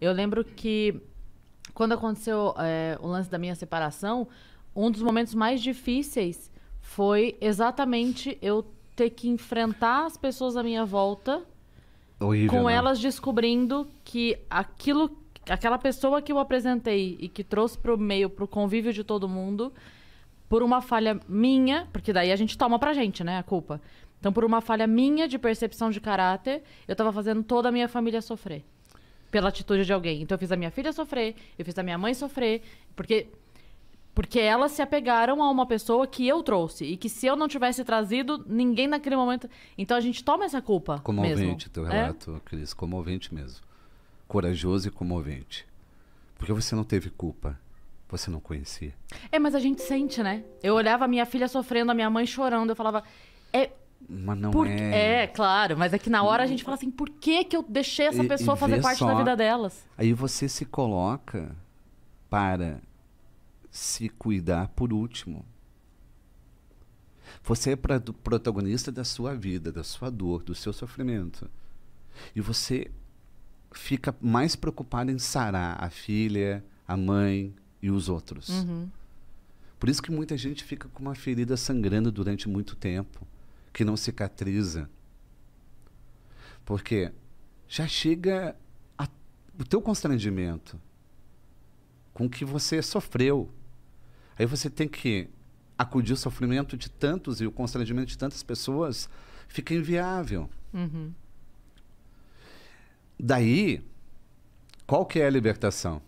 Eu lembro que quando aconteceu o lance da minha separação, um dos momentos mais difíceis foi exatamente eu ter que enfrentar as pessoas à minha volta, Horrível, com né? elas descobrindo que aquela pessoa que eu apresentei e que trouxe pro meio, pro convívio de todo mundo, por uma falha minha, porque daí a gente toma pra gente, né, a culpa. Então, por uma falha minha de percepção de caráter, eu tava fazendo toda a minha família sofrer. Pela atitude de alguém. Então, eu fiz a minha filha sofrer, eu fiz a minha mãe sofrer, porque elas se apegaram a uma pessoa que eu trouxe. E que se eu não tivesse trazido, ninguém naquele momento... Então, a gente toma essa culpa Comovente mesmo. teu relato, Cris. Comovente mesmo. Corajoso e comovente. Porque você não teve culpa. Você não conhecia. Mas a gente sente, né? Eu olhava a minha filha sofrendo, a minha mãe chorando. Eu falava... Mas não claro. Mas é que na hora a gente fala assim... Por que que eu deixei essa pessoa fazer vê parte só, da vida delas? Aí você se coloca para se cuidar por último. Você é protagonista da sua vida, da sua dor, do seu sofrimento. E você fica mais preocupado em sarar a filha, a mãe e os outros. Por isso que muita gente fica com uma ferida sangrando durante muito tempo, que não cicatriza. Porque já chega o teu constrangimento com o que você sofreu. Aí você tem que acudir o sofrimento de tantos e o constrangimento de tantas pessoas, fica inviável. Daí, qual que é a libertação?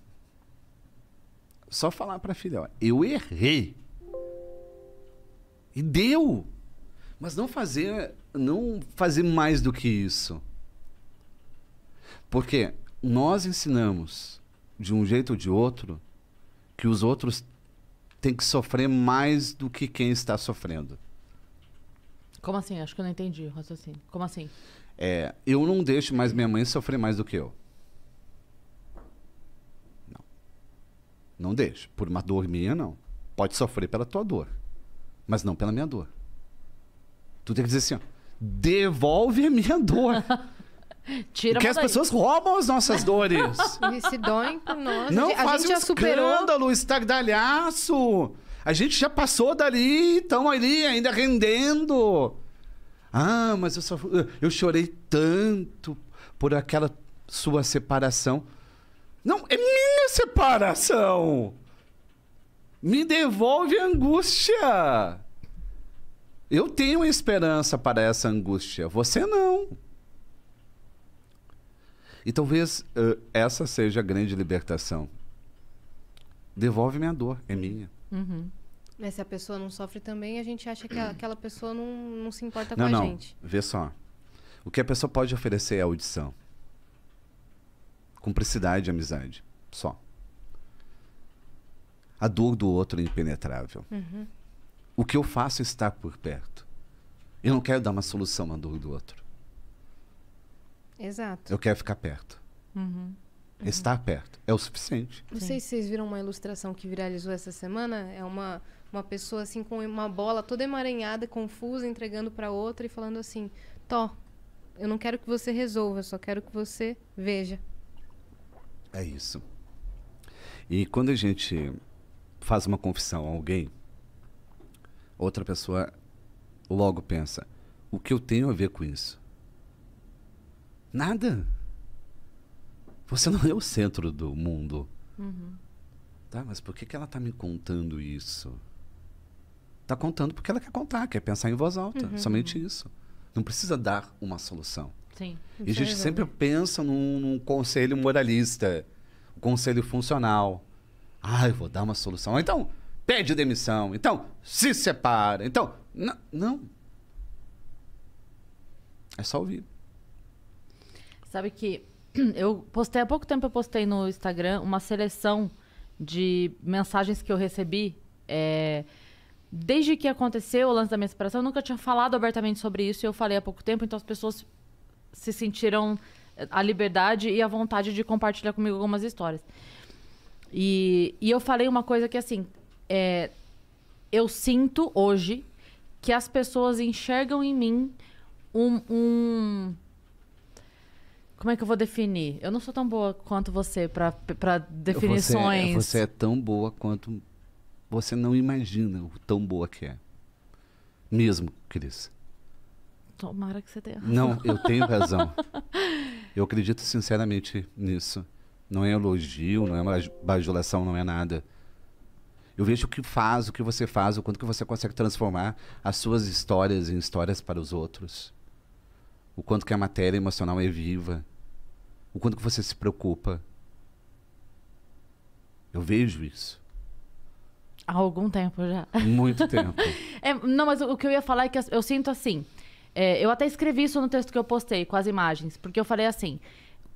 Só falar para a filha, ó, eu errei. E deu. Mas não fazer mais do que isso. Porque nós ensinamos, de um jeito ou de outro, que os outros têm que sofrer mais do que quem está sofrendo. Como assim? Acho que eu não entendi o raciocínio. Como assim? Eu não deixo mais minha mãe sofrer mais do que eu. Não deixo. Por uma dor minha, não. Pode sofrer pela tua dor, mas não pela minha dor. Tu tem que dizer assim, ó, devolve a minha dor. Tira Porque as pessoas roubam as nossas dores. E se doem por nós. Não a faz gente um já superou. escândalo, estardalhaço. A gente já passou dali, estão ali ainda rendendo. Ah, mas eu chorei tanto por aquela sua separação. Não, é minha separação. Me devolve a angústia. Eu tenho esperança para essa angústia. Você não. E talvez essa seja a grande libertação. Devolve minha dor, é minha. Mas se a pessoa não sofre também, a gente acha que aquela pessoa não se importa com Não, a não. gente. Vê só. O que a pessoa pode oferecer é audição. Cumplicidade e amizade. Só. A dor do outro é impenetrável. O que eu faço é estar por perto. Eu não quero dar uma solução à dor do outro. Exato. Eu quero ficar perto. Estar perto é o suficiente. Não sei se vocês viram uma ilustração que viralizou essa semana. É uma pessoa assim com uma bola toda emaranhada, confusa, entregando para outra e falando assim: Tó, eu não quero que você resolva, eu só quero que você veja. É isso. E quando a gente faz uma confissão a alguém, outra pessoa logo pensa: o que eu tenho a ver com isso? Nada. Você não é o centro do mundo. Tá, mas por que ela está me contando isso? Está contando porque ela quer contar, quer pensar em voz alta. Somente isso. Não precisa dar uma solução. Sim. E a gente sempre pensa num conselho moralista, um conselho funcional. Ah, eu vou dar uma solução. Então, pede demissão. Então, se separa. Então, não. É só ouvir. Sabe que eu postei há pouco tempo, eu postei no Instagram uma seleção de mensagens que eu recebi. Desde que aconteceu o lance da minha separação, eu nunca tinha falado abertamente sobre isso. E eu falei há pouco tempo, então as pessoas se sentiram a liberdade e a vontade de compartilhar comigo algumas histórias. E eu falei uma coisa que, assim, eu sinto hoje que as pessoas enxergam em mim Como é que eu vou definir? Eu não sou tão boa quanto você pra definições. Você é tão boa quanto você não imagina o tão boa que é. Mesmo, Cris. Tomara que você tenha razão. Não, eu tenho razão. Eu acredito sinceramente nisso. Não é elogio, não é uma bajulação, não é nada. Eu vejo o que você faz, o quanto que você consegue transformar as suas histórias em histórias para os outros. O quanto que a matéria emocional é viva. O quanto que você se preocupa. Eu vejo isso. Há algum tempo já. Muito tempo. Não, mas o que eu ia falar é que eu sinto assim... eu até escrevi isso no texto que eu postei, com as imagens. Porque eu falei assim...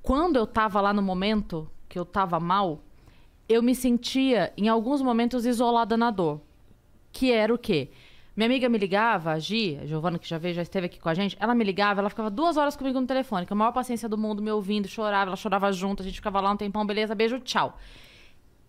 Quando eu tava lá no momento que eu tava mal... Eu me sentia, em alguns momentos, isolada na dor. Que era o quê? Minha amiga me ligava, a Gi, a Giovana, que já esteve aqui com a gente, ela me ligava, ela ficava 2 horas comigo no telefone, com a maior paciência do mundo, me ouvindo, chorava, ela chorava junto, a gente ficava lá um tempão, beleza, beijo, tchau.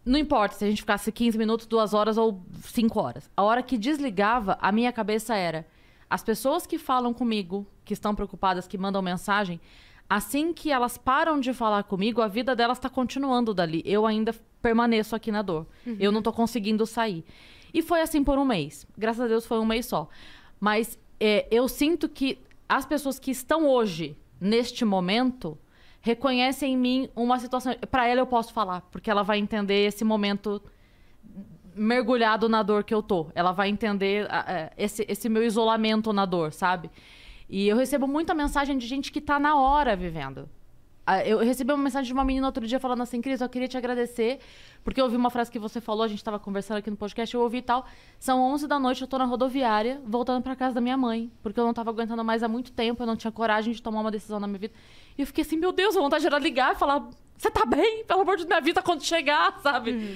Não importa se a gente ficasse 15 minutos, 2 horas ou 5 horas. A hora que desligava, a minha cabeça era... As pessoas que falam comigo, que estão preocupadas, que mandam mensagem, assim que elas param de falar comigo, a vida delas está continuando dali. Eu ainda permaneço aqui na dor. Eu não tô conseguindo sair. E foi assim por um mês. Graças a Deus foi um mês só. Mas eu sinto que as pessoas que estão hoje, neste momento, reconhecem em mim uma situação... Para ela eu posso falar, porque ela vai entender esse momento mergulhado na dor que eu tô. Ela vai entender esse meu isolamento na dor, sabe? E eu recebo muita mensagem de gente que tá na hora vivendo. Eu recebi uma mensagem de uma menina outro dia falando assim, Cris, eu queria te agradecer, porque eu ouvi uma frase que você falou, a gente tava conversando aqui no podcast, eu ouvi e tal. São 11 da noite, eu tô na rodoviária, voltando pra casa da minha mãe, porque eu não tava aguentando mais há muito tempo, eu não tinha coragem de tomar uma decisão na minha vida. E eu fiquei assim, meu Deus, a vontade era ligar e falar, você tá bem? Pelo amor de Deus, minha vida quando chegar, sabe?